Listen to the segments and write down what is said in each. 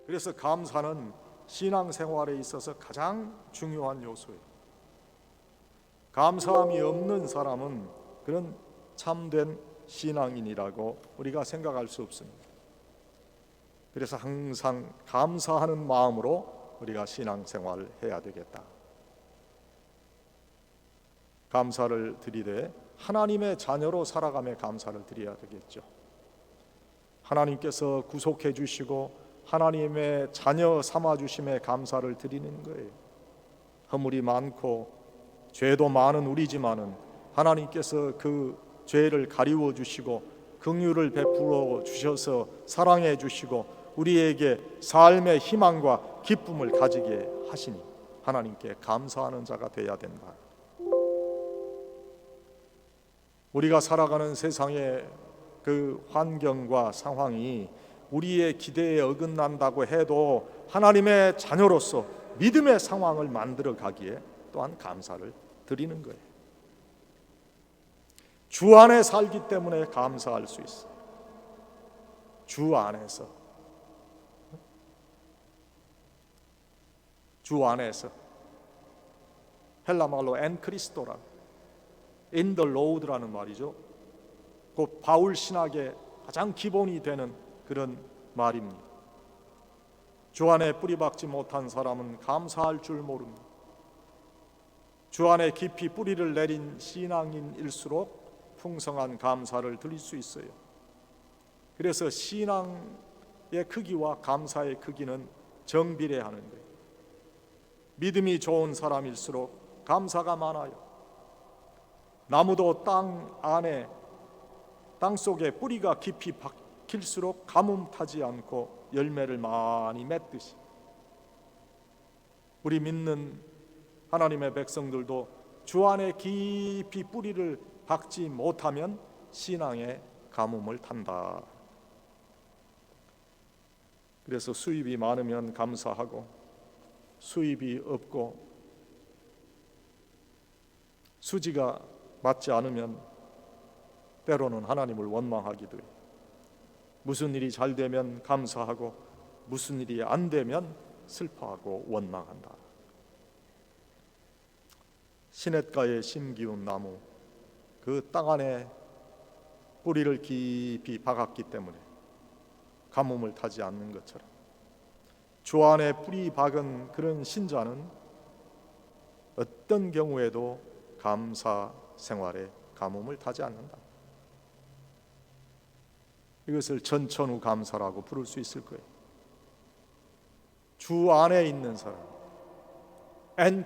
그래서 감사는 신앙생활에 있어서 가장 중요한 요소예요. 감사함이 없는 사람은 그런 참된 신앙인이라고 우리가 생각할 수 없습니다. 그래서 항상 감사하는 마음으로 우리가 신앙생활을 해야 되겠다. 감사를 드리되 하나님의 자녀로 살아가며 감사를 드려야 되겠죠. 하나님께서 구속해 주시고 하나님의 자녀 삼아 주심에 감사를 드리는 거예요. 허물이 많고 죄도 많은 우리지만은 하나님께서 그 죄를 가리워 주시고 긍휼을 베풀어 주셔서 사랑해 주시고 우리에게 삶의 희망과 기쁨을 가지게 하시니 하나님께 감사하는 자가 되어야 된다. 우리가 살아가는 세상의 그 환경과 상황이 우리의 기대에 어긋난다고 해도 하나님의 자녀로서 믿음의 상황을 만들어 가기에 또한 감사를 드리는 거예요. 주 안에 살기 때문에 감사할 수 있어요. 주 안에서, 주 안에서 헬라 말로 엔크리스토라, in the Lord라는 말이죠. 곧 바울 신학의 가장 기본이 되는 그런 말입니다. 주 안에 뿌리박지 못한 사람은 감사할 줄 모릅니다. 주 안에 깊이 뿌리를 내린 신앙인일수록 풍성한 감사를 드릴 수 있어요. 그래서 신앙의 크기와 감사의 크기는 정비례하는 거예요. 믿음이 좋은 사람일수록 감사가 많아요. 나무도 땅 안에, 땅 속에 뿌리가 깊이 박힐수록 가뭄 타지 않고 열매를 많이 맺듯이 우리 믿는 하나님의 백성들도 주 안에 깊이 뿌리를 박지 못하면 신앙의 가뭄을 탄다. 그래서 수입이 많으면 감사하고 수입이 없고 수지가 맞지 않으면 때로는 하나님을 원망하기도 해요. 무슨 일이 잘 되면 감사하고 무슨 일이 안 되면 슬퍼하고 원망한다. 시냇가에 심기운 나무, 그 땅 안에 뿌리를 깊이 박았기 때문에 가뭄을 타지 않는 것처럼 주 안에 뿌리 박은 그런 신자는 어떤 경우에도 감사 생활에 가뭄을 타지 않는다. 이것을 전천후 감사라고 부를 수 있을 거예요. 주 안에 있는 사람,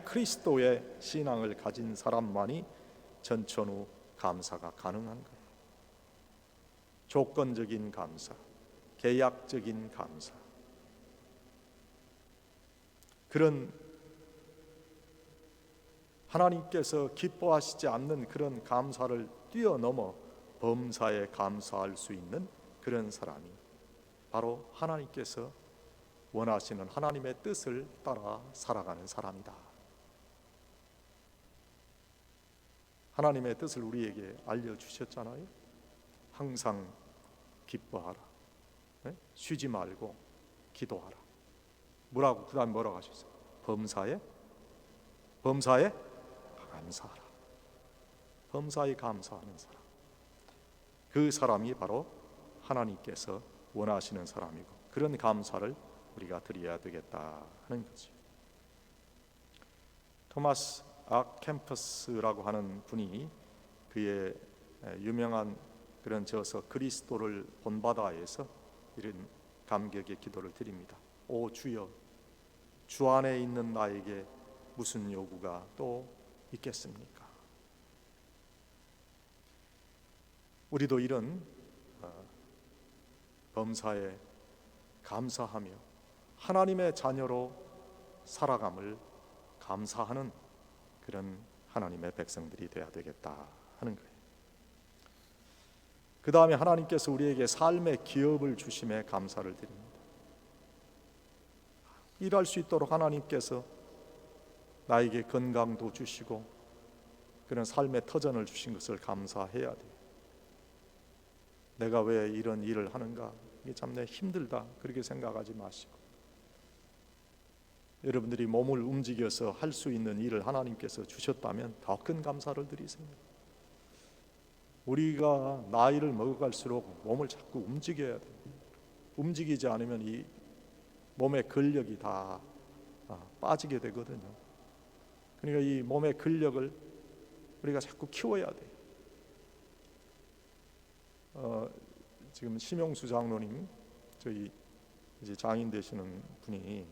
그리스도의 신앙을 가진 사람만이 전천후 감사가 가능한 거예요. 조건적인 감사, 계약적인 감사, 그런 하나님께서 기뻐하시지 않는 그런 감사를 뛰어넘어 범사에 감사할 수 있는 그런 사람이 바로 하나님께서 원하시는 하나님의 뜻을 따라 살아가는 사람이다. 하나님의 뜻을 우리에게 알려주셨잖아요. 항상 기뻐하라, 쉬지 말고 기도하라. 뭐라고? 그 다음 뭐라고 하셨어요? 범사에 감사하라. 범사에 감사하는 사람, 그 사람이 바로 하나님께서 원하시는 사람이고 그런 감사를 우리가 드려야 되겠다 하는 거죠. 토마스 캠퍼스라고 하는 분이 그의 유명한 그런 저서 그리스도를 본받아에서 이런 감격의 기도를 드립니다. 오 주여, 주 안에 있는 나에게 무슨 요구가 또 있겠습니까? 우리도 이런 범사에 감사하며 하나님의 자녀로 살아감을 감사하는 그런 하나님의 백성들이 되어야 되겠다 하는 거예요. 그 다음에 하나님께서 우리에게 삶의 기업을 주심에 감사를 드립니다. 일할 수 있도록 하나님께서 나에게 건강도 주시고 그런 삶의 터전을 주신 것을 감사해야 돼요. 내가 왜 이런 일을 하는가, 이게 참 내 힘들다 그렇게 생각하지 마시고 여러분들이 몸을 움직여서 할 수 있는 일을 하나님께서 주셨다면 더 큰 감사를 드리세요. 우리가 나이를 먹어갈수록 몸을 자꾸 움직여야 돼요. 움직이지 않으면 이 몸의 근력이 다 빠지게 되거든요. 그러니까 이 몸의 근력을 우리가 자꾸 키워야 돼요. 지금 심용수 장로님, 저희 이제 장인 되시는 분이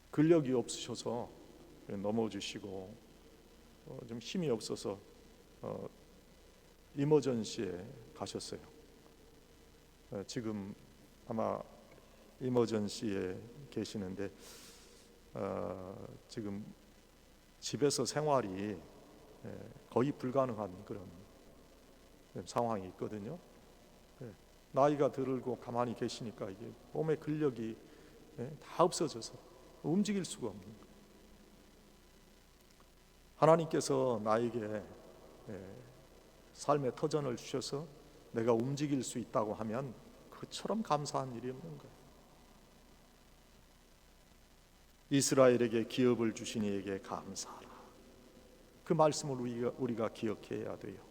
근력이 없으셔서 넘어지시고 좀 힘이 없어서 이머전시에 가셨어요. 지금 아마 이머전시에 계시는데 지금 집에서 생활이 거의 불가능한 그런 상황이 있거든요. 나이가 들고 가만히 계시니까 이게 몸의 근력이 다 없어져서 움직일 수가 없는 거예요. 하나님께서 나에게 삶의 터전을 주셔서 내가 움직일 수 있다고 하면 그처럼 감사한 일이 없는 거예요. 이스라엘에게 기업을 주신 이에게 감사하라. 그 말씀을 우리가 기억해야 돼요.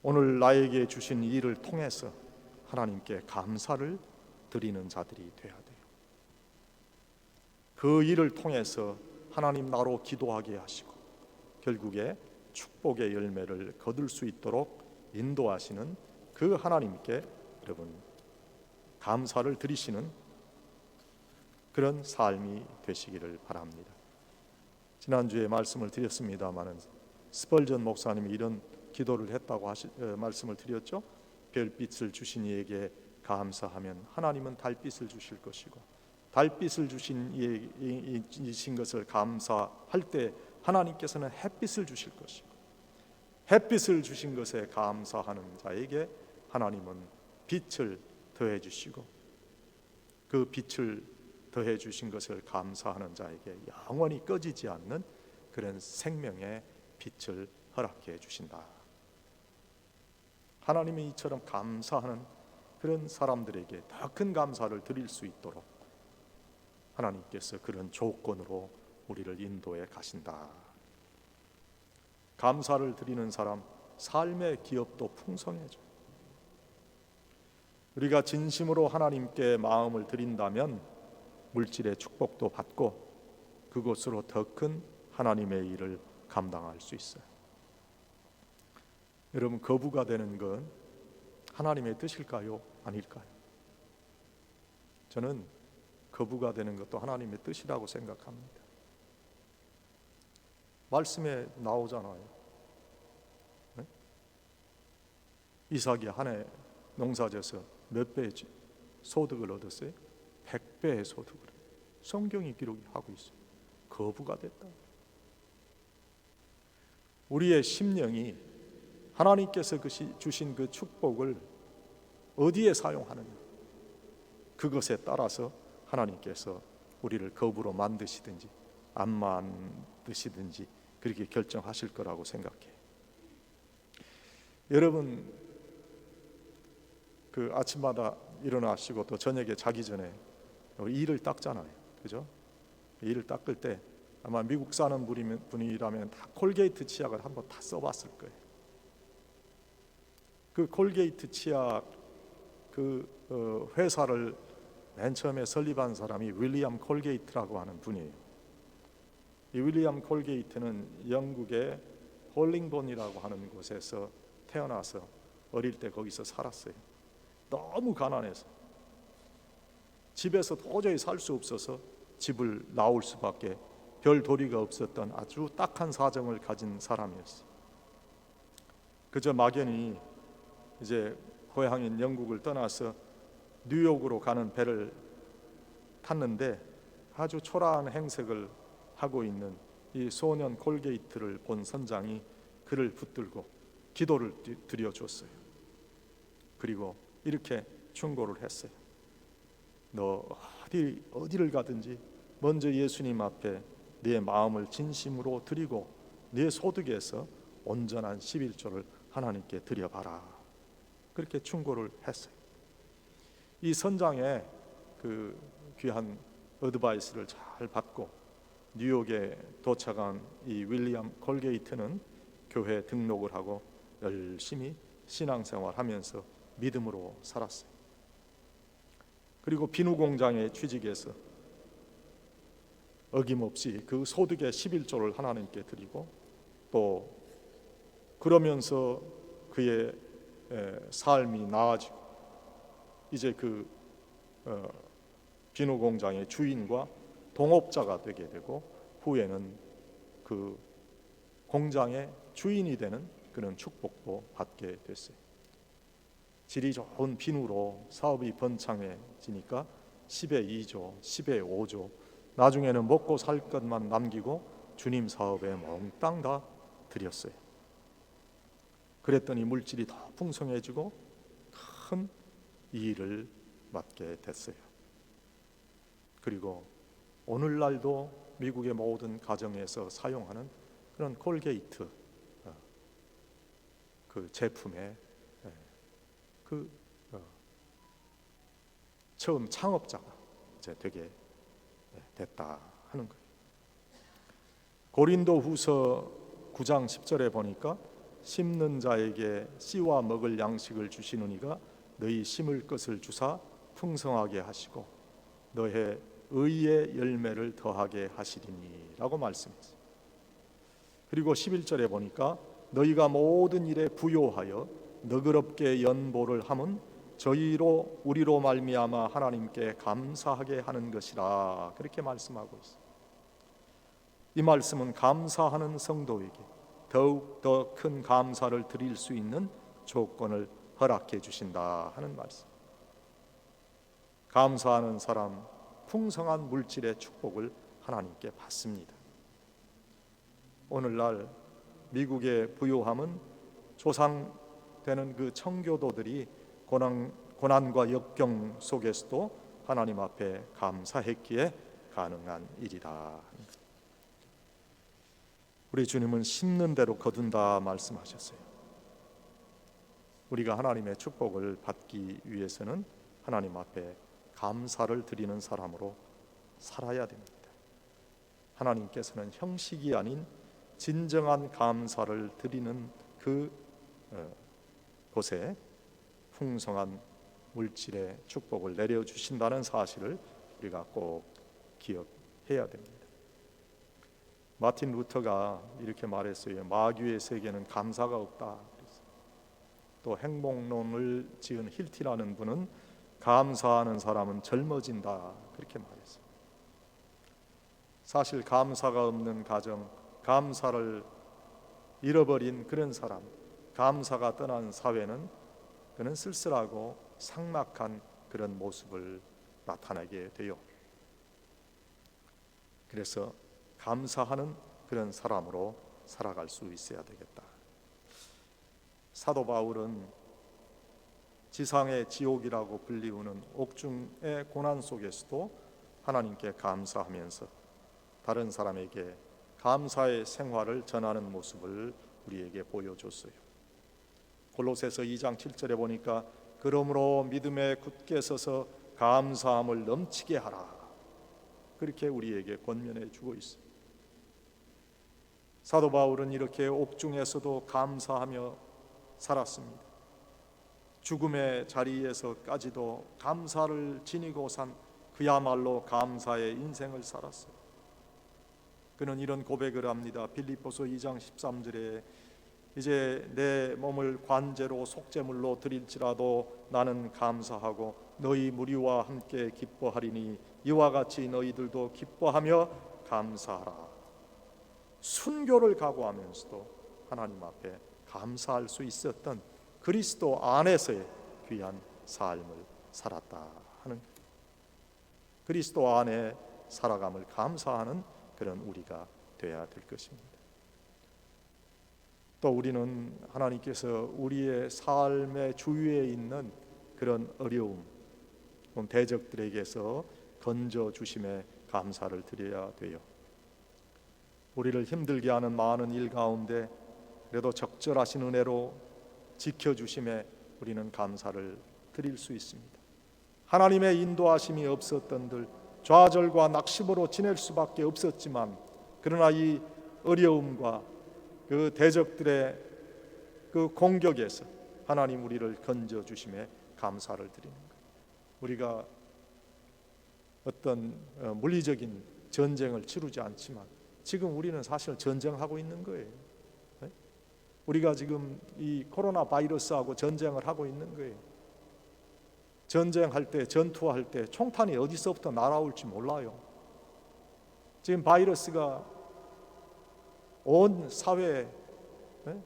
오늘 나에게 주신 일을 통해서 하나님께 감사를 드리는 자들이 되어야 돼요. 그 일을 통해서 하나님 나로 기도하게 하시고 결국에 축복의 열매를 거둘 수 있도록 인도하시는 그 하나님께 여러분 감사를 드리시는 그런 삶이 되시기를 바랍니다. 지난주에 말씀을 드렸습니다마는 스펄전 목사님이 이런 기도를 했다고 말씀을 드렸죠. 별빛을 주신 이에게 감사하면 하나님은 달빛을 주실 것이고 달빛을 주신 이신 것을 감사할 때 하나님께서는 햇빛을 주실 것이고 햇빛을 주신 것에 감사하는 자에게 하나님은 빛을 더해 주시고 그 빛을 더해 주신 것을 감사하는 자에게 영원히 꺼지지 않는 그런 생명의 빛을 허락해 주신다. 하나님이 이처럼 감사하는 그런 사람들에게 더 큰 감사를 드릴 수 있도록 하나님께서 그런 조건으로 우리를 인도해 가신다. 감사를 드리는 사람 삶의 기업도 풍성해져. 우리가 진심으로 하나님께 마음을 드린다면 물질의 축복도 받고 그것으로 더 큰 하나님의 일을 감당할 수 있어요. 여러분, 거부가 되는 건 하나님의 뜻일까요? 아닐까요? 저는 거부가 되는 것도 하나님의 뜻이라고 생각합니다. 말씀에 나오잖아요. 네? 이삭이 한 해 농사져서 몇 배의 소득을 얻었어요? 100배의 소득을. 성경이 기록하고 있어요. 거부가 됐다. 우리의 심령이 하나님께서 주신 그 축복을 어디에 사용하느냐, 그것에 따라서 하나님께서 우리를 거부로 만드시든지 안 만드시든지 그렇게 결정하실 거라고 생각해요. 여러분, 그 아침마다 일어나시고 또 저녁에 자기 전에 이를 닦잖아요, 그죠? 이를 닦을 때 아마 미국 사는 분이라면 다 콜게이트 치약을 한번 다 써봤을 거예요. 그 콜게이트 치약 그 회사를 맨 처음에 설립한 사람이 윌리엄 콜게이트라고 하는 분이에요. 이 윌리엄 콜게이트는 영국의 홀링본이라고 하는 곳에서 태어나서 어릴 때 거기서 살았어요. 너무 가난해서 집에서 도저히 살 수 없어서 집을 나올 수밖에 별 도리가 없었던 아주 딱한 사정을 가진 사람이었어요. 그저 막연히 이제 고향인 영국을 떠나서 뉴욕으로 가는 배를 탔는데 아주 초라한 행색을 하고 있는 이 소년 콜게이트를 본 선장이 그를 붙들고 기도를 드려줬어요. 그리고 이렇게 충고를 했어요. 너 어디를 가든지 먼저 예수님 앞에 네 마음을 진심으로 드리고 네 소득에서 온전한 11조를 하나님께 드려봐라. 그렇게 충고를 했어요. 이 선장의 그 귀한 어드바이스를 잘 받고 뉴욕에 도착한 이 윌리엄 콜게이트는 교회 등록을 하고 열심히 신앙생활하면서 믿음으로 살았어요. 그리고 비누 공장에 취직해서 어김없이 그 소득의 11조를 하나님께 드리고 또 그러면서 그의 삶이 나아지고 이제 그 비누 공장의 주인과 동업자가 되게 되고 후에는 그 공장의 주인이 되는 그런 축복도 받게 됐어요. 질이 좋은 비누로 사업이 번창해지니까 10에 2조, 10에 5조, 나중에는 먹고 살 것만 남기고 주님 사업에 몽땅 다 드렸어요. 그랬더니 물질이 더 풍성해지고 큰 이익을 맡게 됐어요. 그리고 오늘날도 미국의 모든 가정에서 사용하는 그런 콜게이트 그 제품의 처음 창업자가 이제 되게 됐다 하는 거예요. 고린도후서 9장 10절에 보니까 심는 자에게 씨와 먹을 양식을 주시는 이가 너희 심을 것을 주사 풍성하게 하시고 너의 의의 열매를 더하게 하시리니 라고 말씀했어요. 그리고 11절에 보니까 너희가 모든 일에 부요하여 너그럽게 연보를 함은 저희로 우리로 말미암아 하나님께 감사하게 하는 것이라 그렇게 말씀하고 있어요. 이 말씀은 감사하는 성도에게 더욱 더 큰 감사를 드릴 수 있는 조건을 허락해 주신다 하는 말씀. 감사하는 사람 풍성한 물질의 축복을 하나님께 받습니다. 오늘날 미국의 부요함은 조상되는 그 청교도들이 고난과 역경 속에서도 하나님 앞에 감사했기에 가능한 일이다. 우리 주님은 심는 대로 거둔다 말씀하셨어요. 우리가 하나님의 축복을 받기 위해서는 하나님 앞에 감사를 드리는 사람으로 살아야 됩니다. 하나님께서는 형식이 아닌 진정한 감사를 드리는 그 곳에 풍성한 물질의 축복을 내려주신다는 사실을 우리가 꼭 기억해야 됩니다. 마틴 루터가 이렇게 말했어요. 마귀의 세계는 감사가 없다. 또 행복론을 지은 힐티라는 분은 감사하는 사람은 젊어진다 그렇게 말했어요. 사실 감사가 없는 가정, 감사를 잃어버린 그런 사람, 감사가 떠난 사회는 그는 쓸쓸하고 삭막한 그런 모습을 나타내게 돼요. 그래서 감사하는 그런 사람으로 살아갈 수 있어야 되겠다. 사도 바울은 지상의 지옥이라고 불리우는 옥중의 고난 속에서도 하나님께 감사하면서 다른 사람에게 감사의 생활을 전하는 모습을 우리에게 보여줬어요. 골로새서 2장 7절에 보니까 그러므로 믿음에 굳게 서서 감사함을 넘치게 하라 그렇게 우리에게 권면해 주고 있어요. 사도 바울은 이렇게 옥중에서도 감사하며 살았습니다. 죽음의 자리에서까지도 감사를 지니고 산 그야말로 감사의 인생을 살았어요. 그는 이런 고백을 합니다. 빌립보서 2장 13절에 이제 내 몸을 관제로 속죄물로 드릴지라도 나는 감사하고 너희 무리와 함께 기뻐하리니 이와 같이 너희들도 기뻐하며 감사하라. 순교를 각오하면서도 하나님 앞에 감사할 수 있었던 그리스도 안에서의 귀한 삶을 살았다 하는 거예요. 그리스도 안에 살아감을 감사하는 그런 우리가 되어야 될 것입니다. 또 우리는 하나님께서 우리의 삶의 주위에 있는 그런 어려움, 대적들에게서 건져주심에 감사를 드려야 돼요. 우리를 힘들게 하는 많은 일 가운데 그래도 적절하신 은혜로 지켜주심에 우리는 감사를 드릴 수 있습니다. 하나님의 인도하심이 없었던들 좌절과 낙심으로 지낼 수밖에 없었지만, 그러나 이 어려움과 그 대적들의 그 공격에서 하나님 우리를 건져 주심에 감사를 드리는 것. 우리가 어떤 물리적인 전쟁을 치르지 않지만 지금 우리는 사실 전쟁하고 있는 거예요. 네? 우리가 지금 이 코로나 바이러스하고 전쟁을 하고 있는 거예요. 전쟁할 때, 전투할 때 총탄이 어디서부터 날아올지 몰라요. 지금 바이러스가 온 사회에, 네?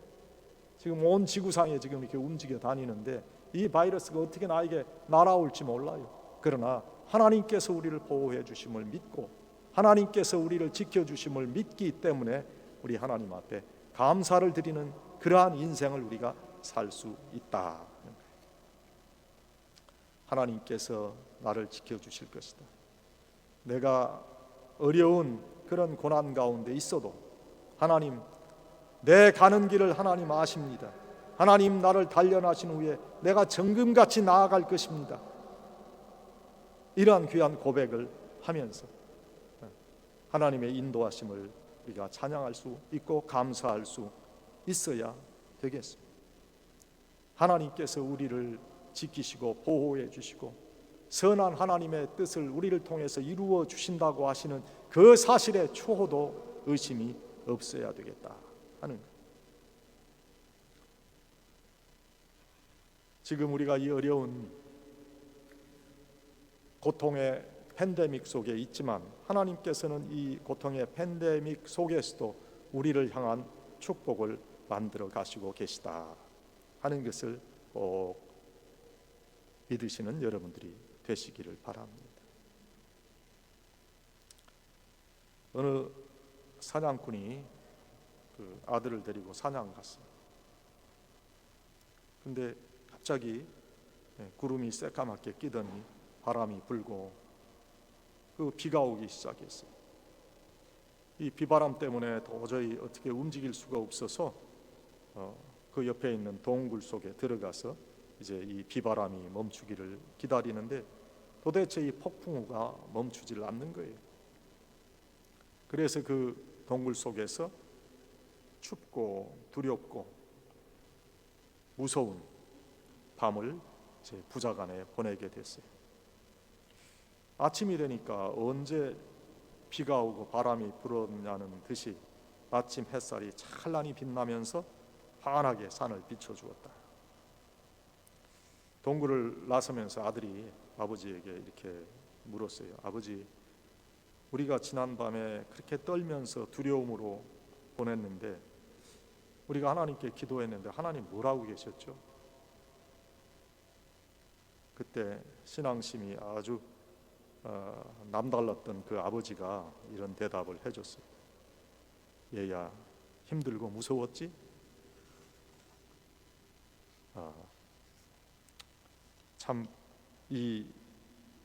지금 온 지구상에 지금 이렇게 움직여 다니는데 이 바이러스가 어떻게 나에게 날아올지 몰라요. 그러나 하나님께서 우리를 보호해 주심을 믿고 하나님께서 우리를 지켜 주심을 믿기 때문에 우리 하나님 앞에 감사를 드리는 그러한 인생을 우리가 살 수 있다. 하나님께서 나를 지켜 주실 것이다. 내가 어려운 그런 고난 가운데 있어도 하나님, 내 가는 길을 하나님 아십니다. 하나님 나를 단련하신 후에 내가 정금같이 나아갈 것입니다. 이러한 귀한 고백을 하면서 하나님의 인도하심을 우리가 찬양할 수 있고 감사할 수 있어야 되겠습니다. 하나님께서 우리를 지키시고 보호해 주시고 선한 하나님의 뜻을 우리를 통해서 이루어 주신다고 하시는 그 사실에 초호도 의심이 없어야 되겠다 하는 것. 지금 우리가 이 어려운 고통의 팬데믹 속에 있지만 하나님께서는 이 고통의 팬데믹 속에서도 우리를 향한 축복을 만들어 가시고 계시다 하는 것을 꼭 믿으시는 여러분들이 되시기를 바랍니다. 어느 사냥꾼이 그 아들을 데리고 사냥 갔어요. 근데 갑자기 구름이 새까맣게 끼더니 바람이 불고 그 비가 오기 시작했어요. 이 비바람 때문에 도저히 어떻게 움직일 수가 없어서 그 옆에 있는 동굴 속에 들어가서 이제 이 비바람이 멈추기를 기다리는데 도대체 이 폭풍우가 멈추질 않는 거예요. 그래서 그 동굴 속에서 춥고 두렵고 무서운 밤을 이제 부자간에 보내게 됐어요. 아침이 되니까 언제 비가 오고 바람이 불었냐는 듯이 아침 햇살이 찬란히 빛나면서 환하게 산을 비춰주었다. 동굴을 나서면서 아들이 아버지에게 이렇게 물었어요. 아버지, 우리가 지난밤에 그렇게 떨면서 두려움으로 보냈는데 우리가 하나님께 기도했는데 하나님 뭐라고 계셨죠? 그때 신앙심이 아주 남달랐던 그 아버지가 이런 대답을 해줬어요. 얘야, 힘들고 무서웠지? 참 이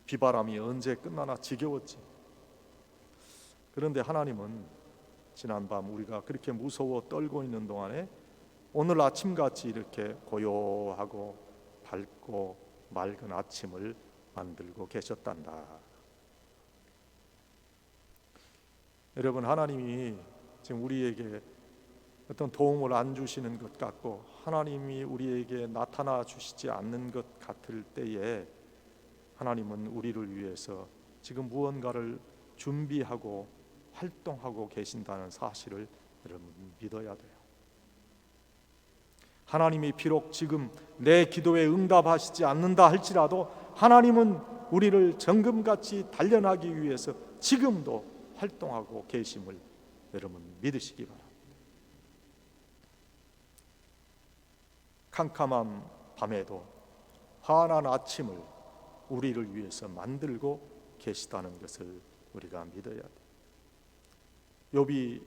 비바람이 언제 끝나나 지겨웠지. 그런데 하나님은 지난밤 우리가 그렇게 무서워 떨고 있는 동안에 오늘 아침같이 이렇게 고요하고 밝고 맑은 아침을 만들고 계셨단다. 여러분, 하나님이 지금 우리에게 어떤 도움을 안 주시는 것 같고 하나님이 우리에게 나타나 주시지 않는 것 같을 때에 하나님은 우리를 위해서 지금 무언가를 준비하고 활동하고 계신다는 사실을 여러분 믿어야 돼요. 하나님이 비록 지금 내 기도에 응답하시지 않는다 할지라도 하나님은 우리를 정금같이 단련하기 위해서 지금도 활동하고 계심을 여러분 믿으시기 바랍니다. 캄캄한 밤에도 환한 아침을 우리를 위해서 만들고 계시다는 것을 우리가 믿어야 돼요. 욥이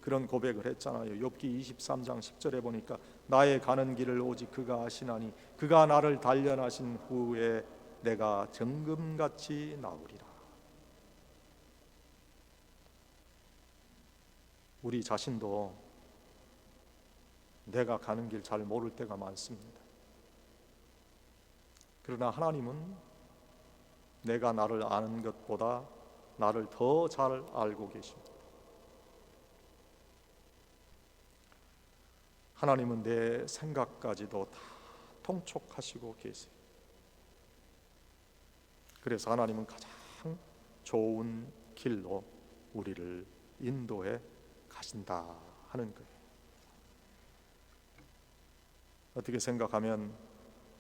그런 고백을 했잖아요. 욥기 23장 10절에 보니까 나의 가는 길을 오직 그가 아시나니 그가 나를 단련하신 후에 내가 정금같이 나으리라. 우리 자신도 내가 가는 길 잘 모를 때가 많습니다. 그러나 하나님은 내가 나를 아는 것보다 나를 더 잘 알고 계십니다. 하나님은 내 생각까지도 다 통촉하시고 계세요. 그래서 하나님은 가장 좋은 길로 우리를 인도해 가신다 하는 거예요. 어떻게 생각하면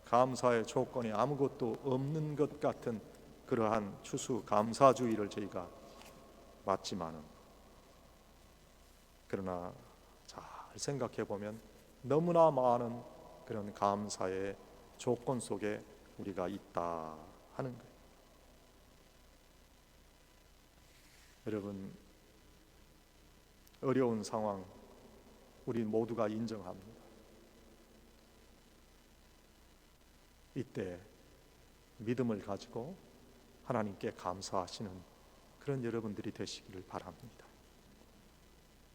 감사의 조건이 아무것도 없는 것 같은 그러한 추수감사주의를 저희가 맞지만은, 그러나 잘 생각해 보면 너무나 많은 그런 감사의 조건 속에 우리가 있다 하는 거예요. 여러분, 어려운 상황 우리 모두가 인정합니다. 이때 믿음을 가지고 하나님께 감사하시는 그런 여러분들이 되시기를 바랍니다.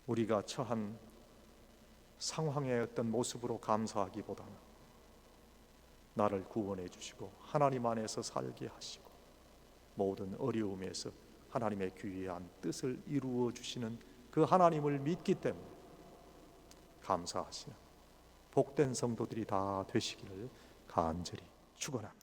우리가 처한 상황의 어떤 모습으로 감사하기보다는 나를 구원해 주시고 하나님 안에서 살게 하시고 모든 어려움에서 하나님의 귀한 뜻을 이루어 주시는 그 하나님을 믿기 때문에 감사하시는 복된 성도들이 다 되시기를 간절히 축원합니다.